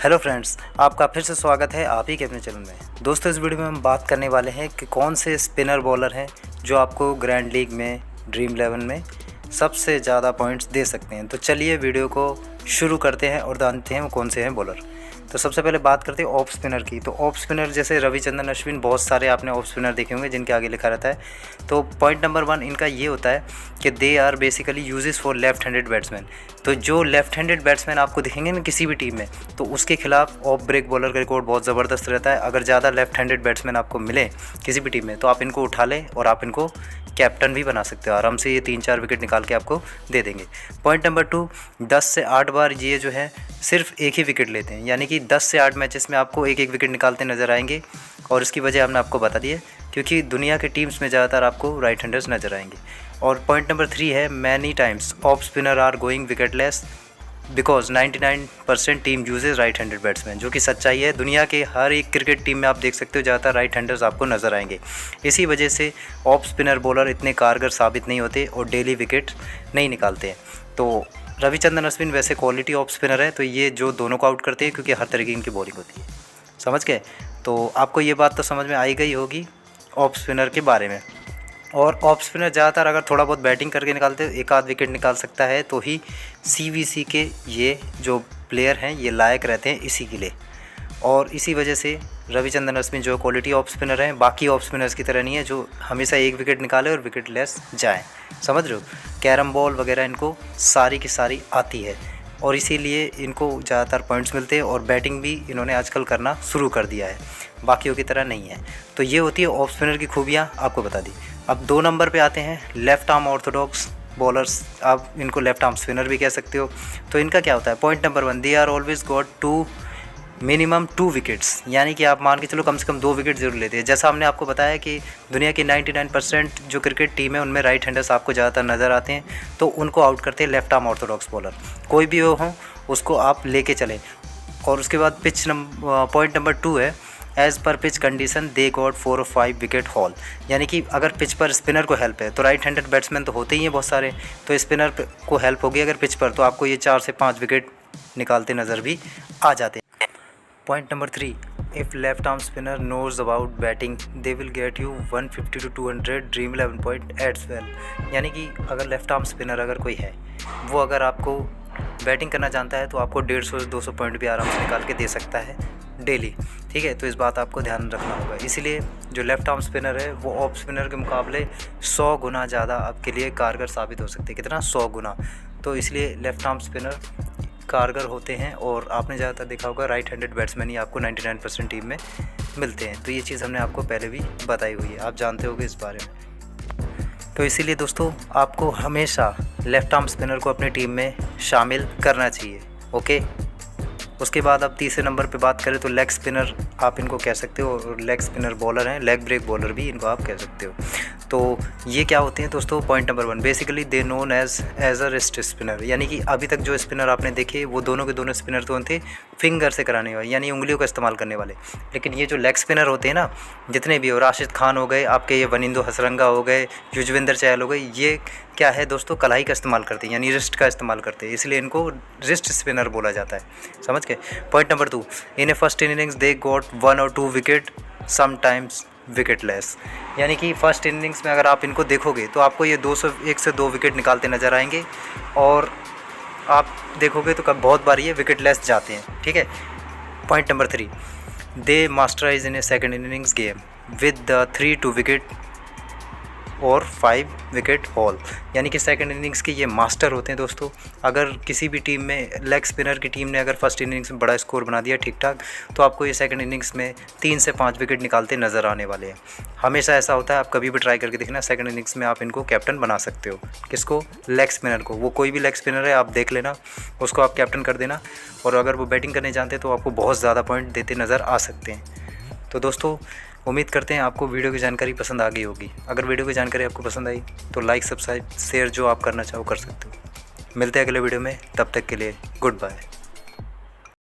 Hello friends, आपका फिर से स्वागत है आप ही के अपने चैनल में। दोस्तों, इस वीडियो में हम बात करने वाले हैं कि कौन से स्पिनर बॉलर हैं जो आपको ग्रैंड लीग में, ड्रीम 11 में सबसे ज़्यादा पॉइंट्स दे सकते हैं। तो चलिए वीडियो को शुरू करते हैं और जानते हैं वो कौन से हैं बॉलर। तो सबसे पहले बात करते हैं ऑफ स्पिनर की। तो ऑफ स्पिनर जैसे रविचंद्रन अश्विन, बहुत सारे आपने ऑफ स्पिनर देखे होंगे जिनके आगे लिखा रहता है। तो पॉइंट नंबर 1 इनका ये होता है कि they are basically uses for left handed batsman. तो जो लेफ्ट हैंडेड बैट्समैन आपको दिखेंगे ना किसी भी टीम में, तो उसके खिलाफ ऑफ ब्रेक बॉलर का रिकॉर्ड बहुत ज़बरदस्त रहता है। अगर ज़्यादा लेफ्ट हैंडेड बैट्समैन आपको मिले किसी भी टीम में तो आप इनको उठा लें और आप इनको कैप्टन भी बना सकते हो। आराम से ये 3-4 विकेट निकाल के आपको दे देंगे। पॉइंट नंबर 2, 10 से 8 बार ये जो है सिर्फ एक ही विकेट लेते हैं, यानी कि 10 से 8 मैचेस में आपको एक विकेट निकालते नज़र आएंगे। और इसकी वजह हमने आपको बता दी है, क्योंकि दुनिया के टीम्स में ज़्यादातर आपको राइट हैंडर्स नज़र आएंगे। और पॉइंट नंबर 3 है, many times of spinner are going wicketless because 99% team uses right handed batsman, जो कि सच्चाई है। दुनिया के हर एक क्रिकेट टीम में आप देख सकते हो ज़्यादातर राइट हैंडर्स आपको नज़र आएंगे। इसी वजह से ऑफ स्पिनर बॉलर इतने कारगर साबित नहीं होते और डेली विकेट नहीं निकालते हैं। तो रविचंद्रन अश्विन वैसे क्वालिटी ऑफ स्पिनर है, तो ये जो दोनों को आउट करते हैं क्योंकि हर तरह की इनकी बॉलिंग होती है। समझ गए? तो आपको ये बात तो समझ में आई गई होगी ऑफ स्पिनर के बारे में। और ऑफ स्पिनर ज़्यादातर अगर थोड़ा बहुत बैटिंग करके निकालते हो, एक आध विकेट निकाल सकता है, तो ही CVC के ये जो प्लेयर हैं ये लायक रहते हैं इसी के लिए। और इसी वजह से रविचंद्रन अश्विन जो क्वालिटी ऑफ स्पिनर हैं, बाकी ऑफ स्पिनर्स की तरह नहीं है जो हमेशा एक विकेट निकाले और विकेट लेस जाए। समझ रहे हो? कैरम बॉल वगैरह इनको सारी की सारी आती है और इसीलिए इनको ज़्यादातर पॉइंट्स मिलते हैं। और बैटिंग भी इन्होंने आजकल करना शुरू कर दिया है, बाकियों की तरह नहीं है। तो ये होती है ऑफ स्पिनर की खूबियाँ, आपको बता दी। अब 2 नंबर पे आते हैं लेफ़्ट आर्म ऑर्थोडॉक्स बॉलर्स। आप इनको लेफ़्ट आर्म स्पिनर भी कह सकते हो। तो इनका क्या होता है? Point number 1, they are always got minimum 2 wickets, यानी कि आप मान के चलो कम से कम 2 विकेट जरूर लेते हैं। जैसा हमने आपको बताया कि दुनिया की 99% जो क्रिकेट टीम है उनमें राइट हैंडर्स आपको ज़्यादातर नज़र आते हैं, तो उनको आउट करते हैं लेफ्ट आर्म ऑर्थोडॉक्स बॉलर। कोई भी हो उसको आप लेके चलें। और उसके बाद पॉइंट नंबर 2 है, as per pitch condition they got 4 और 5 विकेट हॉल। यानी कि अगर पिच पर स्पिनर को हेल्प है, तो राइट हैंडेड बैट्समैन तो होते ही हैं बहुत सारे, तो स्पिनर को हेल्प होगी अगर पिच पर, तो आपको ये 4 से 5 विकेट निकालते नज़र भी आ जाते हैं। Point number 3, if left arm spinner knows about batting they will get you 150 to 200 Dream 11 point adds well. यानी कि अगर लेफ्ट आर्म स्पिनर अगर कोई है, वो अगर आपको बैटिंग करना जानता है तो आपको 150 से 200 पॉइंट भी आराम से निकाल के दे सकता है डेली। ठीक है? तो इस बात आपको ध्यान रखना होगा। इसीलिए जो लेफ्ट आर्म स्पिनर है वो ऑफ स्पिनर के मुकाबले 100 गुना ज़्यादा आपके लिए कारगर साबित हो सकते हैं। कितना? 100 गुना। तो इसलिए लेफ्ट आर्म स्पिनर कारगर होते हैं और आपने ज़्यादातर देखा होगा राइट हैंडेड बैट्समैन ही आपको 99% टीम में मिलते हैं। तो ये चीज़ हमने आपको पहले भी बताई हुई है, आप जानते होगे इस बारे में। तो इसीलिए दोस्तों आपको हमेशा लेफ्ट आर्म स्पिनर को अपनी टीम में शामिल करना चाहिए। ओके? उसके बाद अब तीसरे नंबर पे बात करें तो लेग स्पिनर आप इनको कह सकते हो, और लेग स्पिनर बॉलर हैं, लेग ब्रेक बॉलर भी इनको आप कह सकते हो। तो ये क्या होते हैं दोस्तों? Point number 1, basically they known as a wrist spinner. यानी कि अभी तक जो स्पिनर आपने देखे वो दोनों के दोनों स्पिनर तो थे फिंगर से कराने वाले, यानी उंगलियों का इस्तेमाल करने वाले। लेकिन ये जो लेग स्पिनर होते हैं ना, जितने भी हो, राशिद खान हो गए आपके, ये वनिंदो हसरंगा हो गए, युजवेंद्र चहल हो गए, ये क्या है दोस्तों? कलाई का इस्तेमाल करते हैं, यानी रिस्ट का इस्तेमाल करते हैं, इसलिए इनको रिस्ट स्पिनर बोला जाता है। समझ गए? Point number 2, in A first innings they got 1 और 2 विकेट, समटाइम्स विकेट लेस। यानी कि फर्स्ट इनिंग्स में अगर आप इनको देखोगे तो आपको ये 1 से 2 विकेट निकालते नज़र आएंगे, और आप देखोगे तो बहुत बार ये विकेट लेस जाते हैं। ठीक है? Point number 3, they masterise in a second innings game with the 3 to wicket और 5 विकेट हॉल। यानी कि सेकंड इनिंग्स के ये मास्टर होते हैं दोस्तों। अगर किसी भी टीम में लेग स्पिनर की टीम ने अगर फर्स्ट इनिंग्स में बड़ा स्कोर बना दिया ठीक ठाक, तो आपको ये सेकंड इनिंग्स में 3 से 5 विकेट निकालते नज़र आने वाले हैं। हमेशा ऐसा होता है, आप कभी भी ट्राई करके देखना, सेकंड इनिंग्स में आप इनको कैप्टन बना सकते हो। किसको? लेग स्पिनर को। वो कोई भी लेग स्पिनर है, आप देख लेना, उसको आप कैप्टन कर देना, और अगर वो बैटिंग करने जानते हैं तो आपको बहुत ज़्यादा पॉइंट देते नज़र आ सकते हैं। तो दोस्तों उम्मीद करते हैं आपको वीडियो की जानकारी पसंद आ गई होगी। अगर वीडियो की जानकारी आपको पसंद आई तो लाइक, सब्सक्राइब, शेयर जो आप करना चाहो कर सकते हो। मिलते हैं अगले वीडियो में, तब तक के लिए गुड बाय।